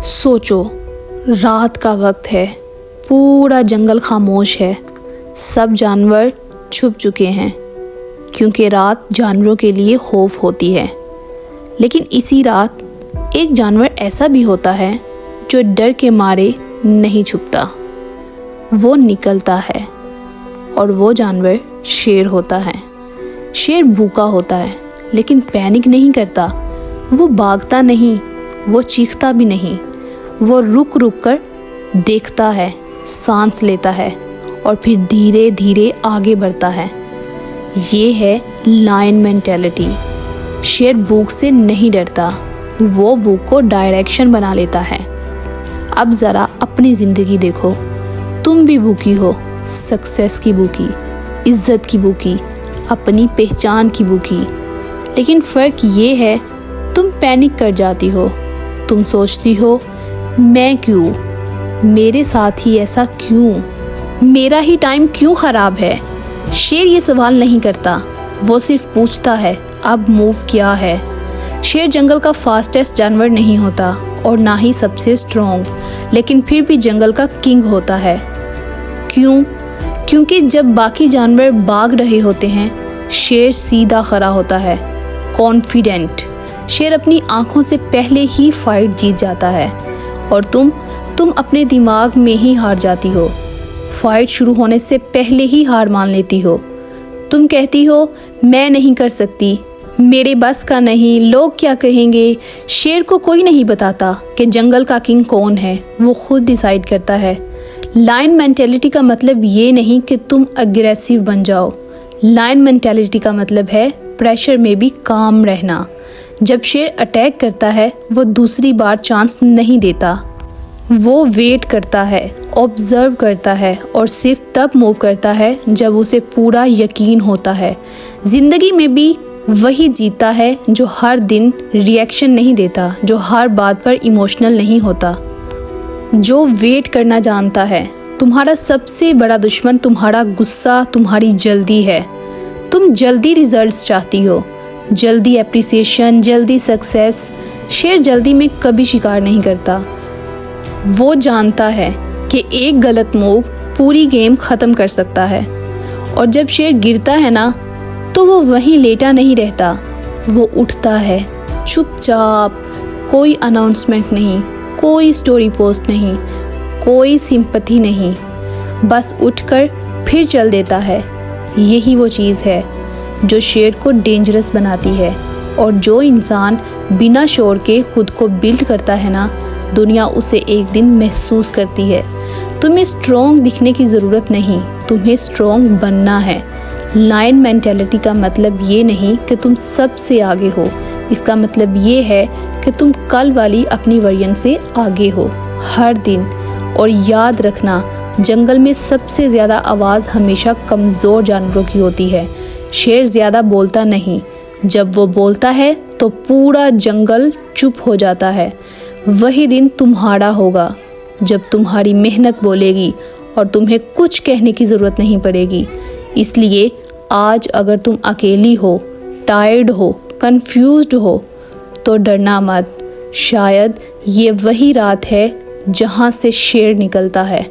सोचो, रात का वक्त है, पूरा जंगल खामोश है, सब जानवर छुप चुके हैं क्योंकि रात जानवरों के लिए खौफ होती है। लेकिन इसी रात एक जानवर ऐसा भी होता है जो डर के मारे नहीं छुपता, वो निकलता है और वो जानवर शेर होता है। शेर भूखा होता है लेकिन पैनिक नहीं करता, वो भागता नहीं, वो चीखता भी नहीं, वो रुक रुक कर देखता है, सांस लेता है और फिर धीरे धीरे आगे बढ़ता है। ये है लायन मेंटालिटी। शेर भूख से नहीं डरता, वो भूख को डायरेक्शन बना लेता है। अब ज़रा अपनी ज़िंदगी देखो, तुम भी भूखी हो, सक्सेस की भूखी, इज्जत की भूखी, अपनी पहचान की भूखी। लेकिन फ़र्क ये है, तुम पैनिक कर जाती हो, तुम सोचती हो मैं क्यों, मेरे साथ ही ऐसा क्यों, मेरा ही टाइम क्यों ख़राब है। शेर ये सवाल नहीं करता, वो सिर्फ पूछता है अब मूव क्या है। शेर जंगल का फास्टेस्ट जानवर नहीं होता और ना ही सबसे स्ट्रॉन्ग, लेकिन फिर भी जंगल का किंग होता है। क्यों? क्योंकि जब बाकी जानवर भाग रहे होते हैं, शेर सीधा खड़ा होता है, कॉन्फिडेंट। शेर अपनी आंखों से पहले ही फाइट जीत जाता है और तुम अपने दिमाग में ही हार जाती हो। फाइट शुरू होने से पहले ही हार मान लेती हो। तुम कहती हो मैं नहीं कर सकती, मेरे बस का नहीं, लोग क्या कहेंगे। शेर को कोई नहीं बताता कि जंगल का किंग कौन है, वो खुद डिसाइड करता है। लायन मेंटालिटी का मतलब ये नहीं कि तुम अग्रेसिव बन जाओ। लायन मेंटालिटी का मतलब है प्रेशर में भी काम रहना। जब शेर अटैक करता है, वो दूसरी बार चांस नहीं देता, वो वेट करता है, ऑब्जर्व करता है और सिर्फ तब मूव करता है जब उसे पूरा यकीन होता है। ज़िंदगी में भी वही जीता है जो हर दिन रिएक्शन नहीं देता, जो हर बात पर इमोशनल नहीं होता, जो वेट करना जानता है। तुम्हारा सबसे बड़ा दुश्मन तुम्हारा गुस्सा, तुम्हारी जल्दी है। तुम जल्दी रिजल्ट्स चाहती हो, जल्दी एप्रिसिएशन, जल्दी सक्सेस। शेर जल्दी में कभी शिकार नहीं करता, वो जानता है कि एक गलत मूव पूरी गेम ख़त्म कर सकता है। और जब शेर गिरता है ना, तो वो वहीं लेटा नहीं रहता, वो उठता है चुपचाप, कोई अनाउंसमेंट नहीं, कोई स्टोरी पोस्ट नहीं, कोई सिंपैथी नहीं, बस उठकर फिर चल देता है। यही वो चीज़ है जो शेर को डेंजरस बनाती है। और जो इंसान बिना शोर के खुद को बिल्ड करता है ना, दुनिया उसे एक दिन महसूस करती है। तुम्हें स्ट्रॉन्ग दिखने की ज़रूरत नहीं, तुम्हें स्ट्रॉन्ग बनना है। लायन मेंटालिटी का मतलब ये नहीं कि तुम सबसे आगे हो, इसका मतलब ये है कि तुम कल वाली अपनी वर्जन से आगे हो हर दिन। और याद रखना, जंगल में सबसे ज़्यादा आवाज़ हमेशा कमज़ोर जानवरों की होती है। शेर ज़्यादा बोलता नहीं, जब वो बोलता है तो पूरा जंगल चुप हो जाता है। वही दिन तुम्हारा होगा जब तुम्हारी मेहनत बोलेगी और तुम्हें कुछ कहने की ज़रूरत नहीं पड़ेगी। इसलिए आज अगर तुम अकेली हो, टायर्ड हो, कंफ्यूज्ड हो, तो डरना मत। शायद ये वही रात है जहाँ से शेर निकलता है।